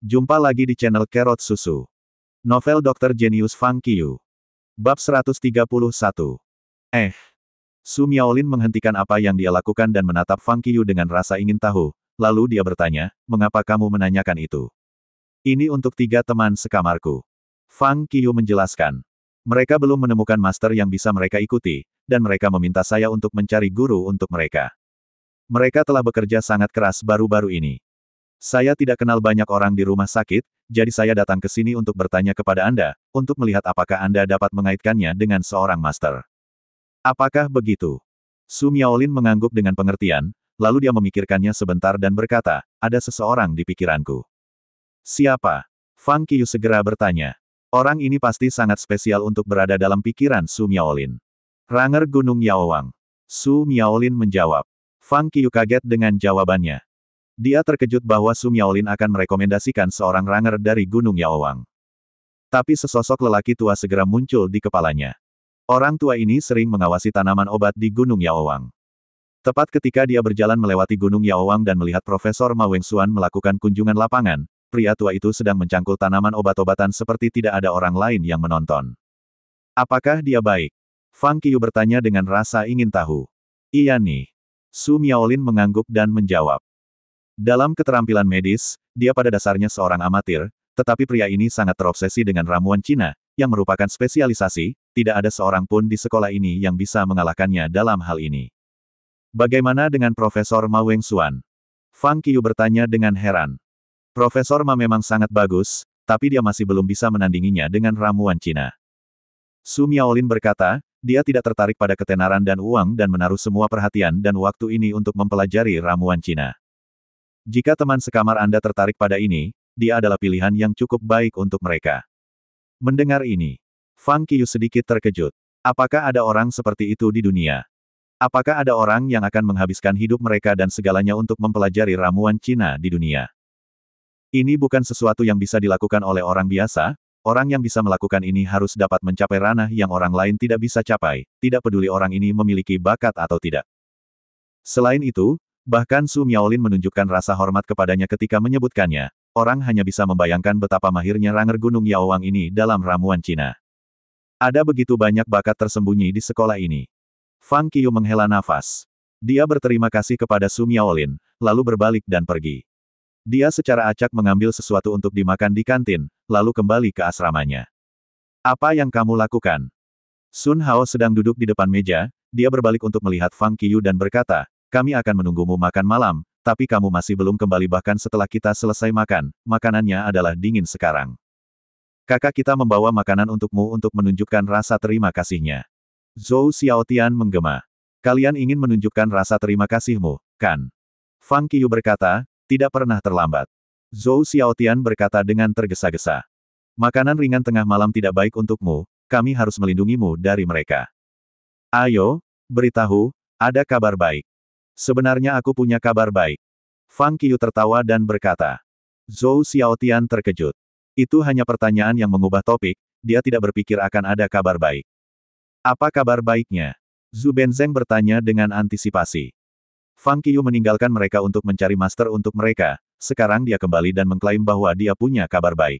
Jumpa lagi di channel Carrot Susu. Novel Dr. Genius Fang Qiu. Bab 131. Su Miaolin menghentikan apa yang dia lakukan dan menatap Fang Qiu dengan rasa ingin tahu, lalu dia bertanya, mengapa kamu menanyakan itu? Ini untuk 3 teman sekamarku. Fang Qiu menjelaskan. Mereka belum menemukan master yang bisa mereka ikuti, dan mereka meminta saya untuk mencari guru untuk mereka. Mereka telah bekerja sangat keras baru-baru ini. Saya tidak kenal banyak orang di rumah sakit, jadi saya datang ke sini untuk bertanya kepada Anda, untuk melihat apakah Anda dapat mengaitkannya dengan seorang master. Apakah begitu? Su Miaolin mengangguk dengan pengertian, lalu dia memikirkannya sebentar dan berkata, ada seseorang di pikiranku. Siapa? Fang Qiu segera bertanya. Orang ini pasti sangat spesial untuk berada dalam pikiran Su Miaolin. Ranger Gunung Yaowang. Su Miaolin menjawab. Fang Qiu kaget dengan jawabannya. Dia terkejut bahwa Su Miaolin akan merekomendasikan seorang ranger dari Gunung Yaowang. Tapi sesosok lelaki tua segera muncul di kepalanya. Orang tua ini sering mengawasi tanaman obat di Gunung Yaowang. Tepat ketika dia berjalan melewati Gunung Yaowang dan melihat Profesor Ma Wengsuan melakukan kunjungan lapangan, pria tua itu sedang mencangkul tanaman obat-obatan seperti tidak ada orang lain yang menonton. Apakah dia baik? Fang Qiu bertanya dengan rasa ingin tahu. Iya nih. Su Miaolin mengangguk dan menjawab. Dalam keterampilan medis, dia pada dasarnya seorang amatir, tetapi pria ini sangat terobsesi dengan ramuan Cina, yang merupakan spesialisasi, tidak ada seorang pun di sekolah ini yang bisa mengalahkannya dalam hal ini. Bagaimana dengan Profesor Ma Wengsuan? Fang Qiu bertanya dengan heran. Profesor Ma memang sangat bagus, tapi dia masih belum bisa menandinginya dengan ramuan Cina. Su Miaolin berkata, dia tidak tertarik pada ketenaran dan uang dan menaruh semua perhatian dan waktu ini untuk mempelajari ramuan Cina. Jika teman sekamar Anda tertarik pada ini, dia adalah pilihan yang cukup baik untuk mereka. Mendengar ini, Fang Qiu sedikit terkejut. Apakah ada orang seperti itu di dunia? Apakah ada orang yang akan menghabiskan hidup mereka dan segalanya untuk mempelajari ramuan Cina di dunia? Ini bukan sesuatu yang bisa dilakukan oleh orang biasa, orang yang bisa melakukan ini harus dapat mencapai ranah yang orang lain tidak bisa capai, tidak peduli orang ini memiliki bakat atau tidak. Selain itu, bahkan Su Miaolin menunjukkan rasa hormat kepadanya ketika menyebutkannya, orang hanya bisa membayangkan betapa mahirnya Ranger Gunung Yaowang ini dalam ramuan Cina. Ada begitu banyak bakat tersembunyi di sekolah ini. Fang Qiu menghela nafas. Dia berterima kasih kepada Su Miaolin, lalu berbalik dan pergi. Dia secara acak mengambil sesuatu untuk dimakan di kantin, lalu kembali ke asramanya. Apa yang kamu lakukan? Sun Hao sedang duduk di depan meja, dia berbalik untuk melihat Fang Qiu dan berkata, kami akan menunggumu makan malam, tapi kamu masih belum kembali bahkan setelah kita selesai makan, makanannya adalah dingin sekarang. Kakak kita membawa makanan untukmu untuk menunjukkan rasa terima kasihnya. Zhou Xiaotian menggema. Kalian ingin menunjukkan rasa terima kasihmu, kan? Fang Qiu berkata, tidak pernah terlambat. Zhou Xiaotian berkata dengan tergesa-gesa. Makanan ringan tengah malam tidak baik untukmu, kami harus melindungimu dari mereka. Ayo, beritahu, ada kabar baik. Sebenarnya aku punya kabar baik. Fang Qiu tertawa dan berkata. Zhou Xiaotian terkejut. Itu hanya pertanyaan yang mengubah topik, dia tidak berpikir akan ada kabar baik. Apa kabar baiknya? Zhu Benzeng bertanya dengan antisipasi. Fang Qiu meninggalkan mereka untuk mencari master untuk mereka, sekarang dia kembali dan mengklaim bahwa dia punya kabar baik.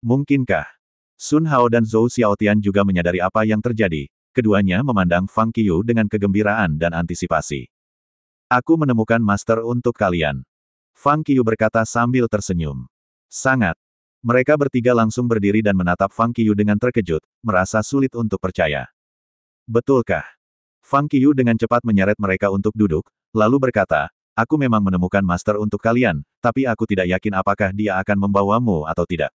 Mungkinkah? Sun Hao dan Zhou Xiaotian juga menyadari apa yang terjadi, keduanya memandang Fang Qiu dengan kegembiraan dan antisipasi. Aku menemukan master untuk kalian. Fang Qiu berkata sambil tersenyum. Sangat. Mereka bertiga langsung berdiri dan menatap Fang Qiu dengan terkejut, merasa sulit untuk percaya. Betulkah? Fang Qiu dengan cepat menyeret mereka untuk duduk, lalu berkata, aku memang menemukan master untuk kalian, tapi aku tidak yakin apakah dia akan membawamu atau tidak.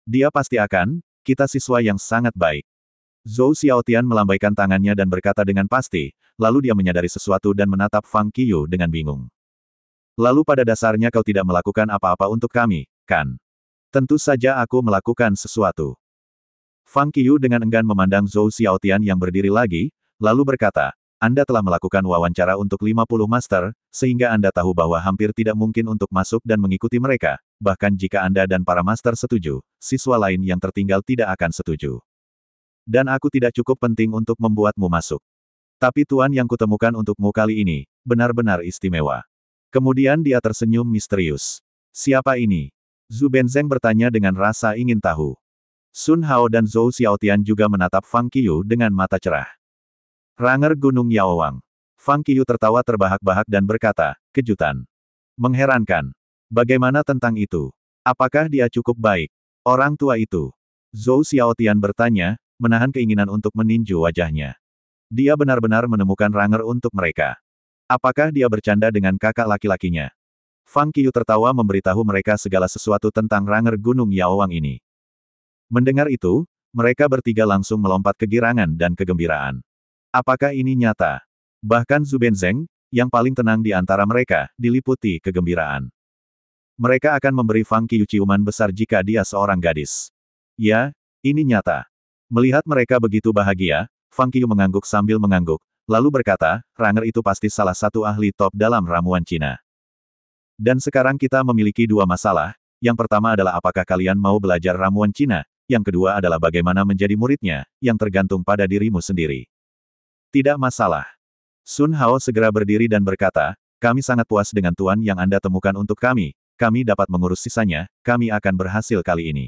Dia pasti akan, kita siswa yang sangat baik. Zhou Xiaotian melambaikan tangannya dan berkata dengan pasti, lalu dia menyadari sesuatu dan menatap Fang Qiu dengan bingung. Lalu pada dasarnya kau tidak melakukan apa-apa untuk kami, kan? Tentu saja aku melakukan sesuatu. Fang Qiu dengan enggan memandang Zhou Xiaotian yang berdiri lagi, lalu berkata, Anda telah melakukan wawancara untuk 50 master, sehingga Anda tahu bahwa hampir tidak mungkin untuk masuk dan mengikuti mereka, bahkan jika Anda dan para master setuju, siswa lain yang tertinggal tidak akan setuju. Dan aku tidak cukup penting untuk membuatmu masuk. Tapi Tuan yang kutemukan untukmu kali ini, benar-benar istimewa. Kemudian dia tersenyum misterius. Siapa ini? Zhu Benzeng bertanya dengan rasa ingin tahu. Sun Hao dan Zhou Xiaotian juga menatap Fang Qiyu dengan mata cerah. Ranger Gunung Yaowang. Fang Qiyu tertawa terbahak-bahak dan berkata, kejutan. Mengherankan. Bagaimana tentang itu? Apakah dia cukup baik? Orang tua itu. Zhou Xiaotian bertanya, menahan keinginan untuk meninju wajahnya. Dia benar-benar menemukan Ranger untuk mereka. Apakah dia bercanda dengan kakak laki-lakinya? Fang Qiyu tertawa memberitahu mereka segala sesuatu tentang Ranger Gunung Yaowang ini. Mendengar itu, mereka bertiga langsung melompat kegirangan dan kegembiraan. Apakah ini nyata? Bahkan Zhu Benzeng, yang paling tenang di antara mereka, diliputi kegembiraan. Mereka akan memberi Fang Qiyu ciuman besar jika dia seorang gadis. Ya, ini nyata. Melihat mereka begitu bahagia, Fang Qiyu mengangguk sambil mengangguk, lalu berkata, Ranger itu pasti salah satu ahli top dalam ramuan Cina. Dan sekarang kita memiliki dua masalah, yang pertama adalah apakah kalian mau belajar ramuan Cina, yang kedua adalah bagaimana menjadi muridnya, yang tergantung pada dirimu sendiri. Tidak masalah. Sun Hao segera berdiri dan berkata, kami sangat puas dengan tuan yang Anda temukan untuk kami dapat mengurus sisanya, kami akan berhasil kali ini.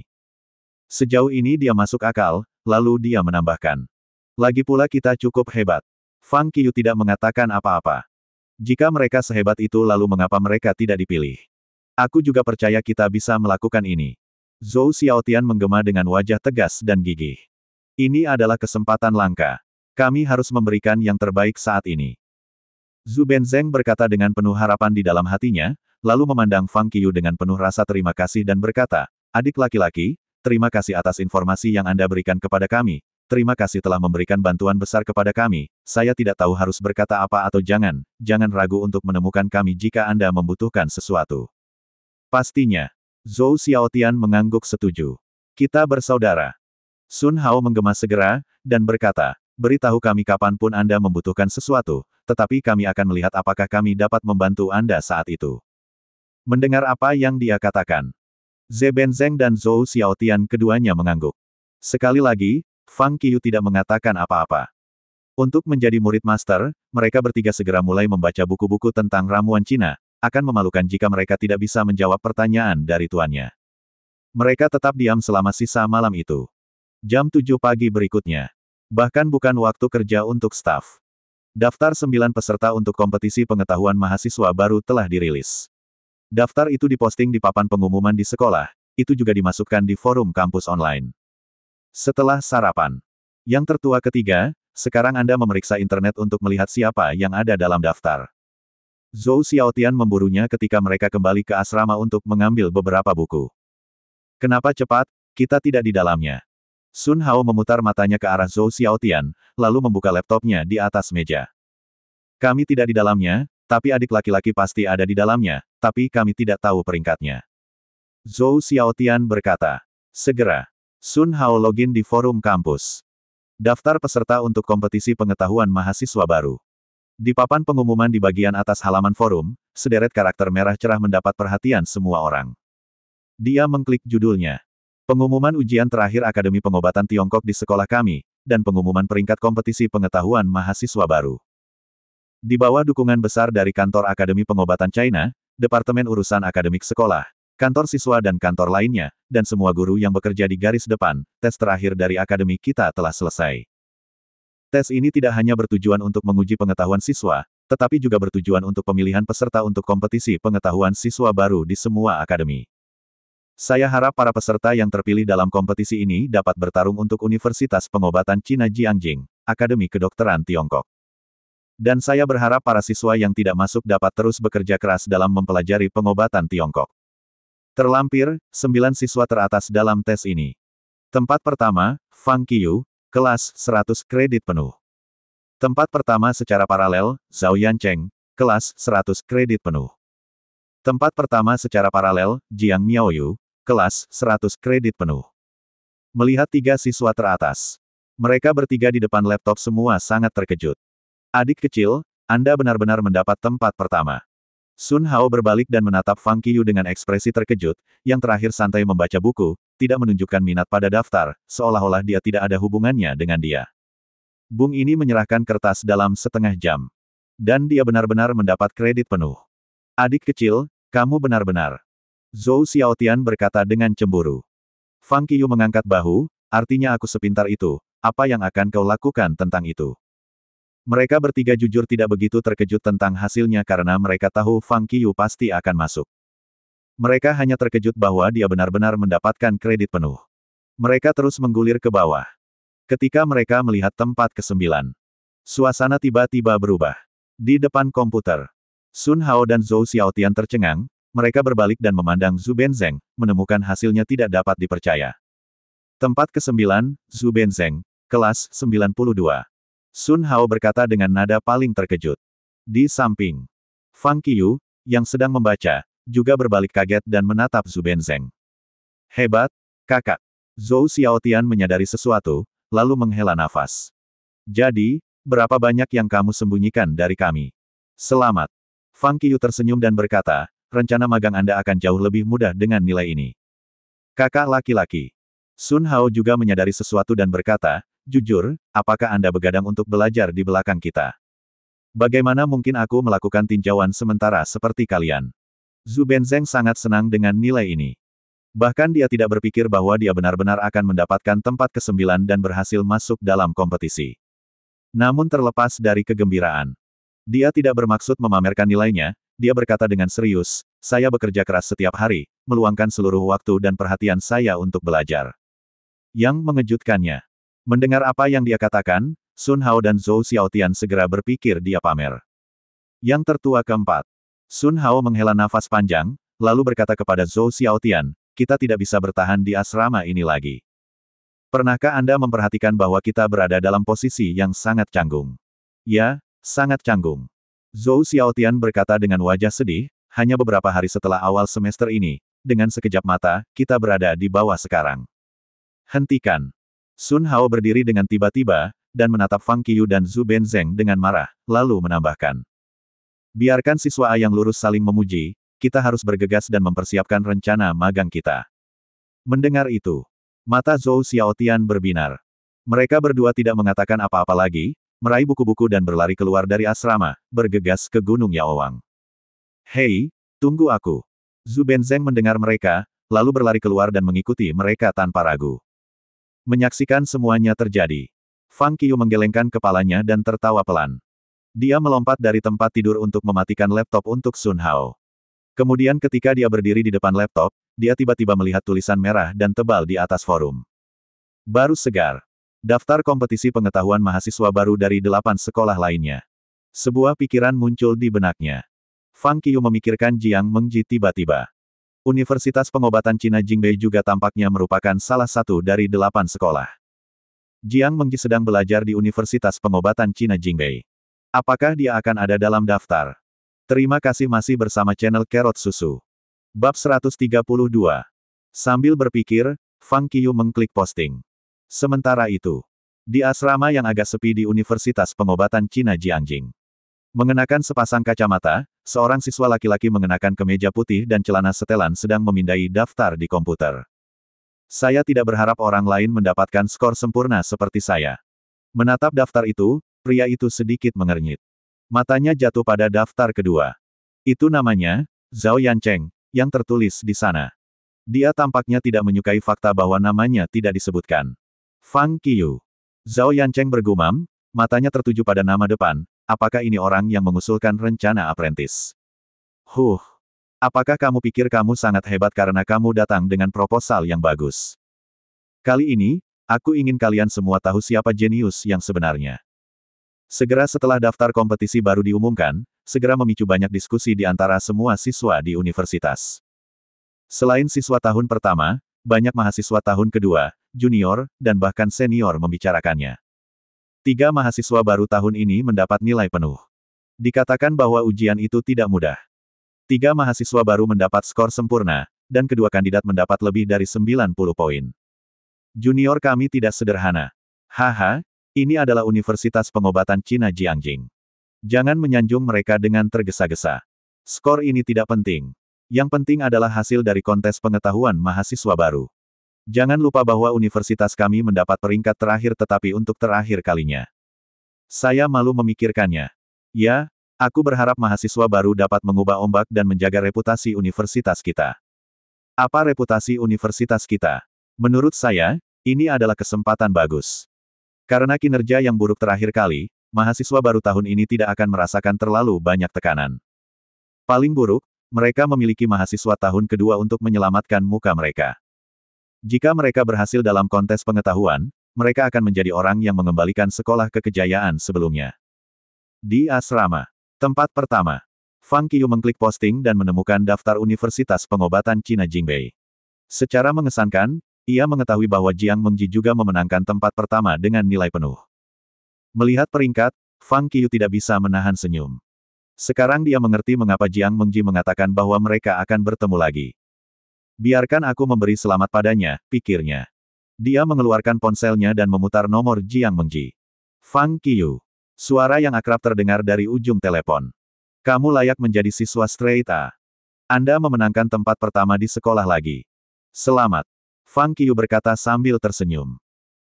Sejauh ini dia masuk akal, lalu dia menambahkan. Lagi pula kita cukup hebat. Fang Qiyu tidak mengatakan apa-apa. Jika mereka sehebat itu lalu mengapa mereka tidak dipilih? Aku juga percaya kita bisa melakukan ini. Zhou Xiaotian menggema dengan wajah tegas dan gigih. Ini adalah kesempatan langka. Kami harus memberikan yang terbaik saat ini. Zhu Benzeng berkata dengan penuh harapan di dalam hatinya, lalu memandang Fang Qiyu dengan penuh rasa terima kasih dan berkata, adik laki-laki, terima kasih atas informasi yang Anda berikan kepada kami. Terima kasih telah memberikan bantuan besar kepada kami. Saya tidak tahu harus berkata apa atau jangan ragu untuk menemukan kami jika Anda membutuhkan sesuatu. Pastinya. Zhou Xiaotian mengangguk setuju. Kita bersaudara. Sun Hao menggema segera, dan berkata, beritahu kami kapanpun Anda membutuhkan sesuatu, tetapi kami akan melihat apakah kami dapat membantu Anda saat itu. Mendengar apa yang dia katakan, Zhe Benzeng dan Zhou Xiaotian keduanya mengangguk. Sekali lagi, Fang Qiyu tidak mengatakan apa-apa. Untuk menjadi murid master, mereka bertiga segera mulai membaca buku-buku tentang ramuan Cina, akan memalukan jika mereka tidak bisa menjawab pertanyaan dari tuannya. Mereka tetap diam selama sisa malam itu. Jam 7 pagi berikutnya. Bahkan bukan waktu kerja untuk staf. Daftar 9 peserta untuk kompetisi pengetahuan mahasiswa baru telah dirilis. Daftar itu diposting di papan pengumuman di sekolah, itu juga dimasukkan di forum kampus online. Setelah sarapan. Yang tertua ketiga, sekarang Anda memeriksa internet untuk melihat siapa yang ada dalam daftar. Zhou Xiaotian memburunya ketika mereka kembali ke asrama untuk mengambil beberapa buku. Kenapa cepat? Kita tidak di dalamnya. Sun Hao memutar matanya ke arah Zhou Xiaotian, lalu membuka laptopnya di atas meja. Kami tidak di dalamnya, tapi adik laki-laki pasti ada di dalamnya, tapi kami tidak tahu peringkatnya. Zhou Xiaotian berkata. Segera. Sun Hao login di forum kampus. Daftar peserta untuk kompetisi pengetahuan mahasiswa baru. Di papan pengumuman di bagian atas halaman forum, sederet karakter merah cerah mendapat perhatian semua orang. Dia mengklik judulnya. Pengumuman ujian terakhir Akademi Pengobatan Tiongkok di sekolah kami, dan pengumuman peringkat kompetisi pengetahuan mahasiswa baru. Di bawah dukungan besar dari kantor Akademi Pengobatan China, Departemen Urusan Akademik Sekolah, kantor siswa dan kantor lainnya, dan semua guru yang bekerja di garis depan, tes terakhir dari akademi kita telah selesai. Tes ini tidak hanya bertujuan untuk menguji pengetahuan siswa, tetapi juga bertujuan untuk pemilihan peserta untuk kompetisi pengetahuan siswa baru di semua akademi. Saya harap para peserta yang terpilih dalam kompetisi ini dapat bertarung untuk Universitas Pengobatan Cina Jiangjing, Akademi Kedokteran Tiongkok. Dan saya berharap para siswa yang tidak masuk dapat terus bekerja keras dalam mempelajari pengobatan Tiongkok. Terlampir, 9 siswa teratas dalam tes ini. Tempat pertama, Fang Qiyu, kelas 100 kredit penuh. Tempat pertama secara paralel, Zhao Yancheng, kelas 100 kredit penuh. Tempat pertama secara paralel, Jiang Miaoyu, kelas 100 kredit penuh. Melihat 3 siswa teratas. Mereka bertiga di depan laptop semua sangat terkejut. Adik kecil, Anda benar-benar mendapat tempat pertama. Sun Hao berbalik dan menatap Fang Qiyu dengan ekspresi terkejut, yang terakhir santai membaca buku, tidak menunjukkan minat pada daftar, seolah-olah dia tidak ada hubungannya dengan dia. Bung ini menyerahkan kertas dalam setengah jam. Dan dia benar-benar mendapat kredit penuh. Adik kecil, kamu benar-benar. Zhou Xiaotian berkata dengan cemburu. Fang Qiyu mengangkat bahu, artinya aku sepintar itu, apa yang akan kau lakukan tentang itu? Mereka bertiga jujur tidak begitu terkejut tentang hasilnya karena mereka tahu Fang Qiyu pasti akan masuk. Mereka hanya terkejut bahwa dia benar-benar mendapatkan kredit penuh. Mereka terus menggulir ke bawah. Ketika mereka melihat tempat ke-9, suasana tiba-tiba berubah. Di depan komputer, Sun Hao dan Zhou Xiaotian tercengang, mereka berbalik dan memandang Zhu Benzeng, menemukan hasilnya tidak dapat dipercaya. Tempat ke-9, Zhu Benzeng, kelas 92. Sun Hao berkata dengan nada paling terkejut. Di samping, Fang Qiyu, yang sedang membaca, juga berbalik kaget dan menatap Zhu Benzeng. Hebat, kakak. Zhou Xiaotian menyadari sesuatu, lalu menghela nafas. Jadi, berapa banyak yang kamu sembunyikan dari kami? Selamat. Fang Qiyu tersenyum dan berkata, rencana magang Anda akan jauh lebih mudah dengan nilai ini. Kakak laki-laki. Sun Hao juga menyadari sesuatu dan berkata, jujur, apakah Anda begadang untuk belajar di belakang kita? Bagaimana mungkin aku melakukan tinjauan sementara seperti kalian? Zhu Benzeng sangat senang dengan nilai ini. Bahkan dia tidak berpikir bahwa dia benar-benar akan mendapatkan tempat ke-9 dan berhasil masuk dalam kompetisi. Namun terlepas dari kegembiraan, dia tidak bermaksud memamerkan nilainya, dia berkata dengan serius, saya bekerja keras setiap hari, meluangkan seluruh waktu dan perhatian saya untuk belajar. Yang mengejutkannya, mendengar apa yang dia katakan, Sun Hao dan Zhou Xiaotian segera berpikir dia pamer. Yang tertua keempat, Sun Hao menghela nafas panjang, lalu berkata kepada Zhou Xiaotian, kita tidak bisa bertahan di asrama ini lagi. Pernahkah Anda memperhatikan bahwa kita berada dalam posisi yang sangat canggung? Ya, sangat canggung. Zhou Xiaotian berkata dengan wajah sedih, hanya beberapa hari setelah awal semester ini, dengan sekejap mata, kita berada di bawah sekarang. Hentikan. Sun Hao berdiri dengan tiba-tiba, dan menatap Fang Qiyu dan Zhu Benzeng dengan marah, lalu menambahkan. Biarkan siswa A yang lurus saling memuji, kita harus bergegas dan mempersiapkan rencana magang kita. Mendengar itu, mata Zhou Xiaotian berbinar. Mereka berdua tidak mengatakan apa-apa lagi, meraih buku-buku dan berlari keluar dari asrama, bergegas ke Gunung Yaowang. Hei, tunggu aku. Zhu Benzeng mendengar mereka, lalu berlari keluar dan mengikuti mereka tanpa ragu. Menyaksikan semuanya terjadi, Fang Qiyu menggelengkan kepalanya dan tertawa pelan. Dia melompat dari tempat tidur untuk mematikan laptop untuk Sun Hao. Kemudian ketika dia berdiri di depan laptop, dia tiba-tiba melihat tulisan merah dan tebal di atas forum. Baru segar. Daftar kompetisi pengetahuan mahasiswa baru dari 8 sekolah lainnya. Sebuah pikiran muncul di benaknya. Fang Qiyu memikirkan Jiang Mengji tiba-tiba. Universitas Pengobatan Cina Jingbei juga tampaknya merupakan salah satu dari 8 sekolah. Jiang Mengji sedang belajar di Universitas Pengobatan Cina Jingbei. Apakah dia akan ada dalam daftar? Terima kasih masih bersama channel Carrot Susu. Bab 132. Sambil berpikir, Fang Qiyu mengklik posting. Sementara itu, di asrama yang agak sepi di Universitas Pengobatan Cina Jiangjing. Mengenakan sepasang kacamata, seorang siswa laki-laki mengenakan kemeja putih dan celana setelan sedang memindai daftar di komputer. Saya tidak berharap orang lain mendapatkan skor sempurna seperti saya. Menatap daftar itu, pria itu sedikit mengernyit. Matanya jatuh pada daftar kedua. Itu namanya, Zhao Yancheng, yang tertulis di sana. Dia tampaknya tidak menyukai fakta bahwa namanya tidak disebutkan. Fang Qiyu. Zhao Yancheng bergumam, matanya tertuju pada nama depan, apakah ini orang yang mengusulkan rencana apprentice? Apakah kamu pikir kamu sangat hebat karena kamu datang dengan proposal yang bagus? Kali ini, aku ingin kalian semua tahu siapa jenius yang sebenarnya. Segera setelah daftar kompetisi baru diumumkan, segera memicu banyak diskusi di antara semua siswa di universitas. Selain siswa tahun pertama, banyak mahasiswa tahun kedua, junior, dan bahkan senior membicarakannya. 3 mahasiswa baru tahun ini mendapat nilai penuh. Dikatakan bahwa ujian itu tidak mudah. 3 mahasiswa baru mendapat skor sempurna, dan kedua kandidat mendapat lebih dari 90 poin. Junior kami tidak sederhana. Haha, ini adalah Universitas Pengobatan Cina Jiangjing. Jangan menyanjung mereka dengan tergesa-gesa. Skor ini tidak penting. Yang penting adalah hasil dari kontes pengetahuan mahasiswa baru. Jangan lupa bahwa universitas kami mendapat peringkat terakhir tetapi untuk terakhir kalinya. Saya malu memikirkannya. Ya, aku berharap mahasiswa baru dapat mengubah ombak dan menjaga reputasi universitas kita. Apa reputasi universitas kita? Menurut saya, ini adalah kesempatan bagus. Karena kinerja yang buruk terakhir kali, mahasiswa baru tahun ini tidak akan merasakan terlalu banyak tekanan. Paling buruk, mereka memiliki mahasiswa tahun kedua untuk menyelamatkan muka mereka. Jika mereka berhasil dalam kontes pengetahuan, mereka akan menjadi orang yang mengembalikan sekolah ke kejayaan sebelumnya. Di asrama. Tempat pertama. Fang Qiyu mengklik posting dan menemukan daftar Universitas Pengobatan Cina Jingbei. Secara mengesankan, ia mengetahui bahwa Jiang Mengji juga memenangkan tempat pertama dengan nilai penuh. Melihat peringkat, Fang Qiyu tidak bisa menahan senyum. Sekarang dia mengerti mengapa Jiang Mengji mengatakan bahwa mereka akan bertemu lagi. Biarkan aku memberi selamat padanya, pikirnya. Dia mengeluarkan ponselnya dan memutar nomor Jiang Mengji. Fang Qiyu. Suara yang akrab terdengar dari ujung telepon. Kamu layak menjadi siswa straight A. Anda memenangkan tempat pertama di sekolah lagi. Selamat. Fang Qiyu berkata sambil tersenyum.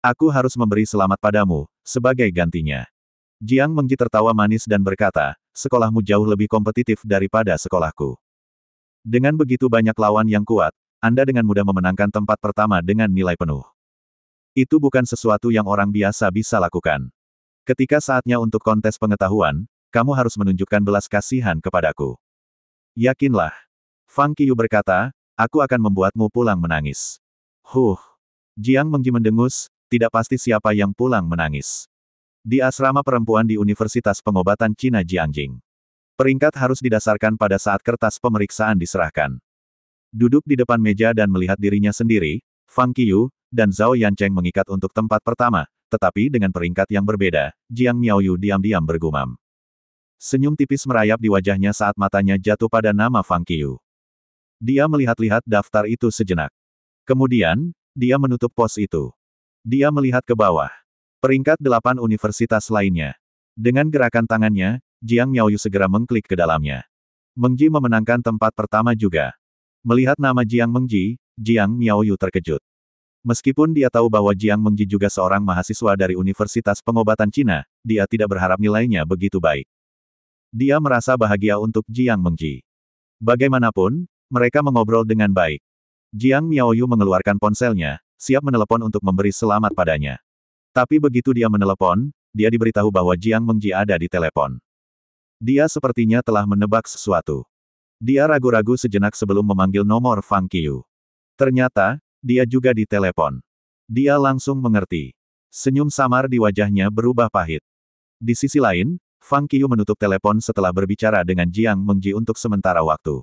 Aku harus memberi selamat padamu, sebagai gantinya. Jiang Mengji tertawa manis dan berkata, sekolahmu jauh lebih kompetitif daripada sekolahku. Dengan begitu banyak lawan yang kuat, Anda dengan mudah memenangkan tempat pertama dengan nilai penuh. Itu bukan sesuatu yang orang biasa bisa lakukan. Ketika saatnya untuk kontes pengetahuan, kamu harus menunjukkan belas kasihan kepadaku. Yakinlah. Fang Qiyu berkata, aku akan membuatmu pulang menangis. Jiang Mengji mendengus, tidak pasti siapa yang pulang menangis. Di asrama perempuan di Universitas Pengobatan Cina Jiangjing. Peringkat harus didasarkan pada saat kertas pemeriksaan diserahkan. Duduk di depan meja dan melihat dirinya sendiri, Fang Qiyu dan Zhao Yancheng mengikat untuk tempat pertama, tetapi dengan peringkat yang berbeda, Jiang Miaoyu diam-diam bergumam. Senyum tipis merayap di wajahnya saat matanya jatuh pada nama Fang Qiyu. Dia melihat-lihat daftar itu sejenak. Kemudian, dia menutup pos itu. Dia melihat ke bawah. Peringkat 8 universitas lainnya. Dengan gerakan tangannya, Jiang Miaoyu segera mengklik ke dalamnya. Mengji memenangkan tempat pertama juga. Melihat nama Jiang Mengji, Jiang Miaoyu terkejut. Meskipun dia tahu bahwa Jiang Mengji juga seorang mahasiswa dari Universitas Pengobatan Cina, dia tidak berharap nilainya begitu baik. Dia merasa bahagia untuk Jiang Mengji. Bagaimanapun, mereka mengobrol dengan baik. Jiang Miaoyu mengeluarkan ponselnya, siap menelepon untuk memberi selamat padanya. Tapi begitu dia menelepon, dia diberitahu bahwa Jiang Mengji ada di telepon. Dia sepertinya telah menebak sesuatu. Dia ragu-ragu sejenak sebelum memanggil nomor Fang Qiyu. Ternyata, dia juga di telepon. Dia langsung mengerti. Senyum samar di wajahnya berubah pahit. Di sisi lain, Fang Qiyu menutup telepon setelah berbicara dengan Jiang Mengji untuk sementara waktu.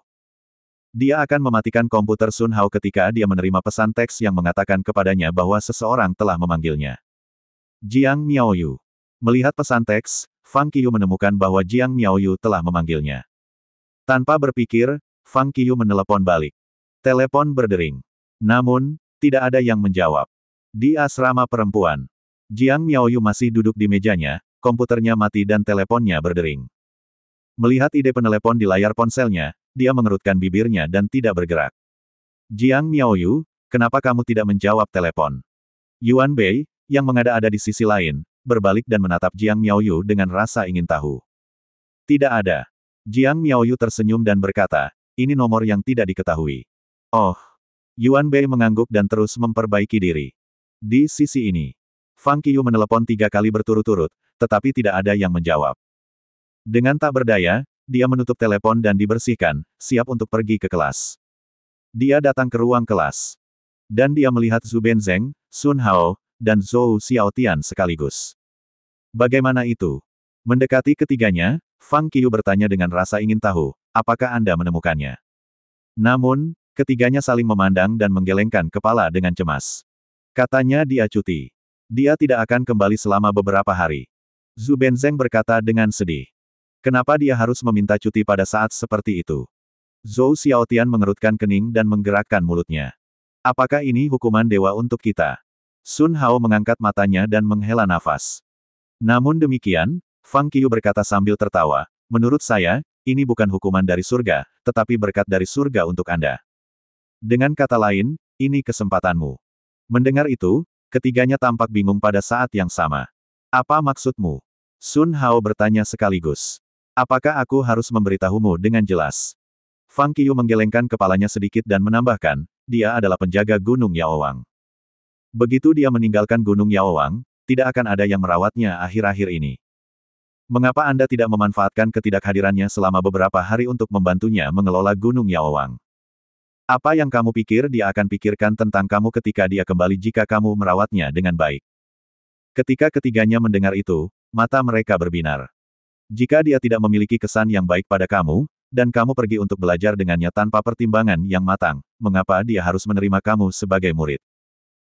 Dia akan mematikan komputer Sun Hao ketika dia menerima pesan teks yang mengatakan kepadanya bahwa seseorang telah memanggilnya. Jiang Miaoyu. Melihat pesan teks, Fang Qiyu menemukan bahwa Jiang Miaoyu telah memanggilnya. Tanpa berpikir, Fang Qiyu menelepon balik. Telepon berdering. Namun, tidak ada yang menjawab. Di asrama perempuan, Jiang Miaoyu masih duduk di mejanya, komputernya mati dan teleponnya berdering. Melihat ide penelepon di layar ponselnya, dia mengerutkan bibirnya dan tidak bergerak. Jiang Miaoyu, kenapa kamu tidak menjawab telepon? Yuan Bei, yang mengada-ada di sisi lain, berbalik dan menatap Jiang Miaoyu dengan rasa ingin tahu. Tidak ada. Jiang Miaoyu tersenyum dan berkata, ini nomor yang tidak diketahui. Oh. Yuan Bei mengangguk dan terus memperbaiki diri. Di sisi ini, Fang Qiyu menelepon 3 kali berturut-turut, tetapi tidak ada yang menjawab. Dengan tak berdaya, dia menutup telepon dan dibersihkan, siap untuk pergi ke kelas. Dia datang ke ruang kelas. Dan dia melihat Zhu Benzeng, Sun Hao, dan Zhou Xiaotian sekaligus. Bagaimana itu? Mendekati ketiganya, Fang Qiyu bertanya dengan rasa ingin tahu, apakah Anda menemukannya? Namun, ketiganya saling memandang dan menggelengkan kepala dengan cemas. Katanya dia cuti. Dia tidak akan kembali selama beberapa hari. Zhu Benzeng berkata dengan sedih. Kenapa dia harus meminta cuti pada saat seperti itu? Zhou Xiaotian mengerutkan kening dan menggerakkan mulutnya. Apakah ini hukuman dewa untuk kita? Sun Hao mengangkat matanya dan menghela nafas. Namun demikian, Fang Qiyu berkata sambil tertawa, menurut saya, ini bukan hukuman dari surga, tetapi berkat dari surga untuk Anda. Dengan kata lain, ini kesempatanmu. Mendengar itu, ketiganya tampak bingung pada saat yang sama. Apa maksudmu? Sun Hao bertanya sekaligus. Apakah aku harus memberitahumu dengan jelas? Fang Qiyu menggelengkan kepalanya sedikit dan menambahkan, dia adalah penjaga Gunung Yaowang. Begitu dia meninggalkan Gunung Yaowang, tidak akan ada yang merawatnya akhir-akhir ini. Mengapa Anda tidak memanfaatkan ketidakhadirannya selama beberapa hari untuk membantunya mengelola Gunung Yaowang? Apa yang kamu pikir dia akan pikirkan tentang kamu ketika dia kembali jika kamu merawatnya dengan baik? Ketika ketiganya mendengar itu, mata mereka berbinar. Jika dia tidak memiliki kesan yang baik pada kamu, dan kamu pergi untuk belajar dengannya tanpa pertimbangan yang matang, mengapa dia harus menerima kamu sebagai murid?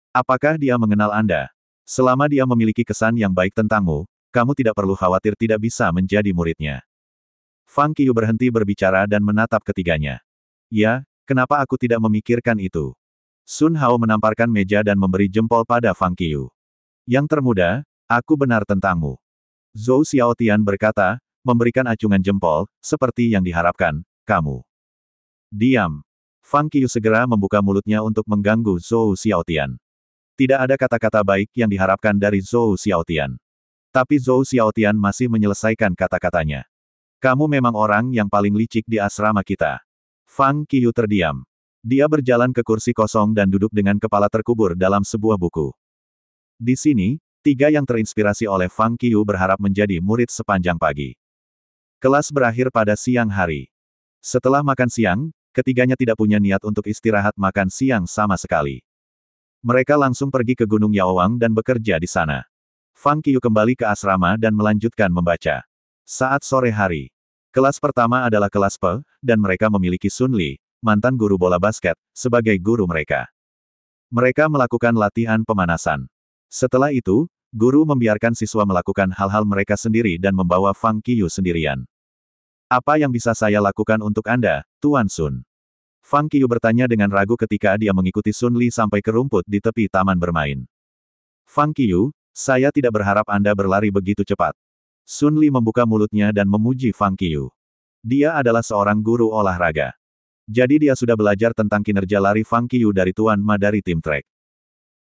Apakah dia mengenal Anda? Selama dia memiliki kesan yang baik tentangmu, kamu tidak perlu khawatir tidak bisa menjadi muridnya. Fang Qiu berhenti berbicara dan menatap ketiganya. Ya, kenapa aku tidak memikirkan itu? Sun Hao menamparkan meja dan memberi jempol pada Fang Qiu. Yang termuda, aku benar tentangmu. Zhou Xiaotian berkata, memberikan acungan jempol, seperti yang diharapkan, kamu. Diam. Fang Qiu segera membuka mulutnya untuk mengganggu Zhou Xiaotian. Tidak ada kata-kata baik yang diharapkan dari Zhou Xiaotian. Tapi Zhou Xiaotian masih menyelesaikan kata-katanya. Kamu memang orang yang paling licik di asrama kita. Fang Qiu terdiam. Dia berjalan ke kursi kosong dan duduk dengan kepala terkubur dalam sebuah buku. Di sini, tiga yang terinspirasi oleh Fang Qiu berharap menjadi murid sepanjang pagi. Kelas berakhir pada siang hari. Setelah makan siang, ketiganya tidak punya niat untuk istirahat makan siang sama sekali. Mereka langsung pergi ke Gunung Yaowang dan bekerja di sana. Fang Qiu kembali ke asrama dan melanjutkan membaca. Saat sore hari. Kelas pertama adalah kelas Pe, dan mereka memiliki Sun Li, mantan guru bola basket, sebagai guru mereka. Mereka melakukan latihan pemanasan. Setelah itu, guru membiarkan siswa melakukan hal-hal mereka sendiri dan membawa Fang Qiu sendirian. Apa yang bisa saya lakukan untuk Anda, Tuan Sun? Fang Qiu bertanya dengan ragu ketika dia mengikuti Sun Li sampai ke rumput di tepi taman bermain. Fang Qiu, saya tidak berharap Anda berlari begitu cepat. Sun Li membuka mulutnya dan memuji Fang Qiu. Dia adalah seorang guru olahraga. Jadi dia sudah belajar tentang kinerja lari Fang Qiu dari Tuan Ma dari tim trek.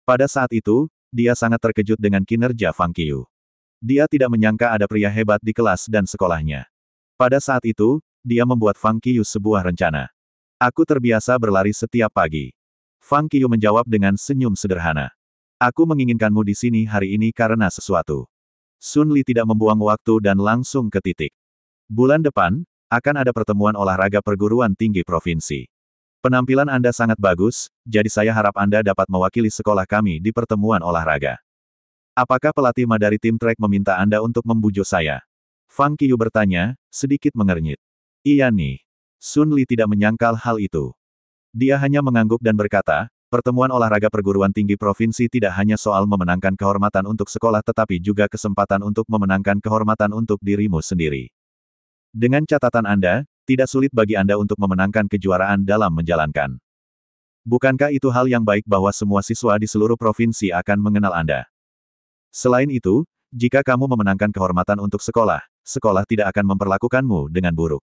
Pada saat itu, dia sangat terkejut dengan kinerja Fang Qiu. Dia tidak menyangka ada pria hebat di kelas dan sekolahnya. Pada saat itu, dia membuat Fang Qiu sebuah rencana. Aku terbiasa berlari setiap pagi. Fang Qiu menjawab dengan senyum sederhana. Aku menginginkanmu di sini hari ini karena sesuatu. Sun Li tidak membuang waktu dan langsung ke titik. Bulan depan, akan ada pertemuan olahraga perguruan tinggi provinsi. Penampilan Anda sangat bagus, jadi saya harap Anda dapat mewakili sekolah kami di pertemuan olahraga. Apakah pelatih Ma dari tim trek meminta Anda untuk membujuk saya? Fang Qiu bertanya, sedikit mengernyit. Iya nih. Sun Li tidak menyangkal hal itu. Dia hanya mengangguk dan berkata, pertemuan olahraga perguruan tinggi provinsi tidak hanya soal memenangkan kehormatan untuk sekolah tetapi juga kesempatan untuk memenangkan kehormatan untuk dirimu sendiri. Dengan catatan Anda, tidak sulit bagi Anda untuk memenangkan kejuaraan dalam menjalankan. Bukankah itu hal yang baik bahwa semua siswa di seluruh provinsi akan mengenal Anda? Selain itu, jika kamu memenangkan kehormatan untuk sekolah, sekolah tidak akan memperlakukanmu dengan buruk.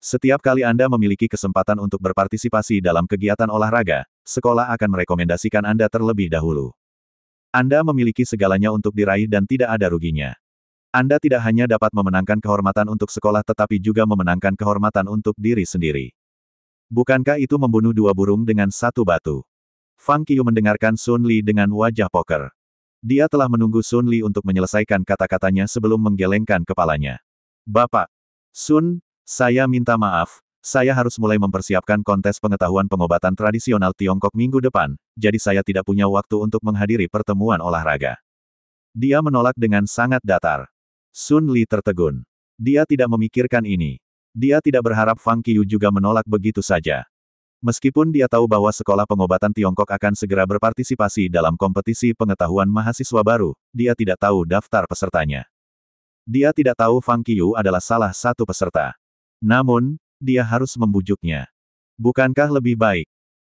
Setiap kali Anda memiliki kesempatan untuk berpartisipasi dalam kegiatan olahraga, sekolah akan merekomendasikan Anda terlebih dahulu. Anda memiliki segalanya untuk diraih dan tidak ada ruginya. Anda tidak hanya dapat memenangkan kehormatan untuk sekolah tetapi juga memenangkan kehormatan untuk diri sendiri. Bukankah itu membunuh dua burung dengan satu batu? Fang Qiu mendengarkan Sun Li dengan wajah poker. Dia telah menunggu Sun Li untuk menyelesaikan kata-katanya sebelum menggelengkan kepalanya. Bapak Sun, saya minta maaf, saya harus mulai mempersiapkan kontes pengetahuan pengobatan tradisional Tiongkok minggu depan, jadi saya tidak punya waktu untuk menghadiri pertemuan olahraga. Dia menolak dengan sangat datar. Sun Li tertegun. Dia tidak memikirkan ini. Dia tidak berharap Fang Qiu juga menolak begitu saja. Meskipun dia tahu bahwa sekolah pengobatan Tiongkok akan segera berpartisipasi dalam kompetisi pengetahuan mahasiswa baru, dia tidak tahu daftar pesertanya. Dia tidak tahu Fang Qiu adalah salah satu peserta. Namun, dia harus membujuknya. Bukankah lebih baik?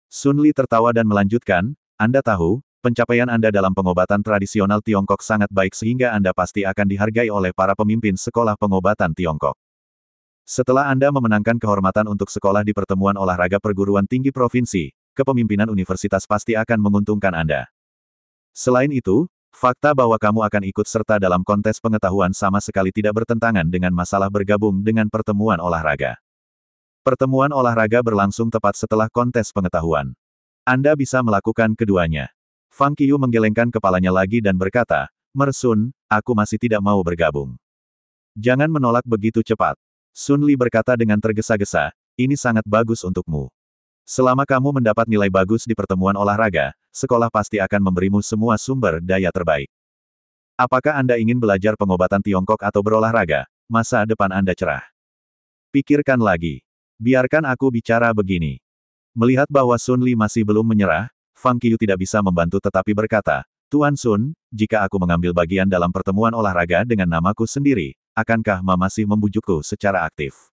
Sun Li tertawa dan melanjutkan, Anda tahu, pencapaian Anda dalam pengobatan tradisional Tiongkok sangat baik sehingga Anda pasti akan dihargai oleh para pemimpin sekolah pengobatan Tiongkok. Setelah Anda memenangkan kehormatan untuk sekolah di pertemuan olahraga perguruan tinggi provinsi, kepemimpinan universitas pasti akan menguntungkan Anda. Selain itu, fakta bahwa kamu akan ikut serta dalam kontes pengetahuan sama sekali tidak bertentangan dengan masalah bergabung dengan pertemuan olahraga. Pertemuan olahraga berlangsung tepat setelah kontes pengetahuan. Anda bisa melakukan keduanya. Fang Qiyu menggelengkan kepalanya lagi dan berkata, Mersun, aku masih tidak mau bergabung. Jangan menolak begitu cepat. Sun Li berkata dengan tergesa-gesa, ini sangat bagus untukmu. Selama kamu mendapat nilai bagus di pertemuan olahraga, sekolah pasti akan memberimu semua sumber daya terbaik. Apakah Anda ingin belajar pengobatan Tiongkok atau berolahraga? Masa depan Anda cerah. Pikirkan lagi. Biarkan aku bicara begini. Melihat bahwa Sun Li masih belum menyerah, Fang Qiyu tidak bisa membantu tetapi berkata, Tuan Sun, jika aku mengambil bagian dalam pertemuan olahraga dengan namaku sendiri, akankah Ma masih membujukku secara aktif?